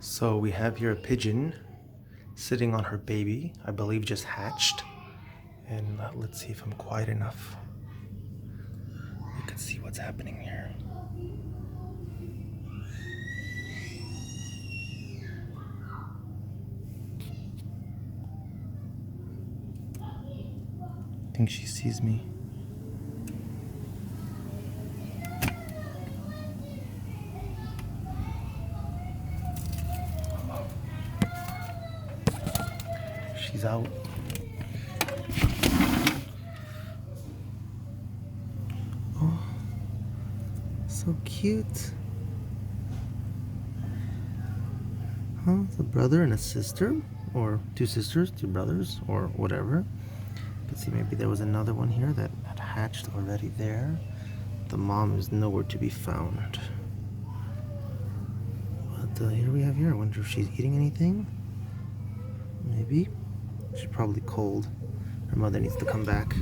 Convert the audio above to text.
So we have here a pigeon sitting on her baby, I believe just hatched. And let's see if I'm quiet enough. You can see what's happening here. I think she sees me. She's out. Oh, so cute. Huh? It's a brother and a sister, or two sisters, two brothers, or whatever. You can see maybe there was another one here that had hatched already there. The mom is nowhere to be found. But here we have here. I wonder if she's eating anything. Maybe. She's probably cold. Her mother needs to come back.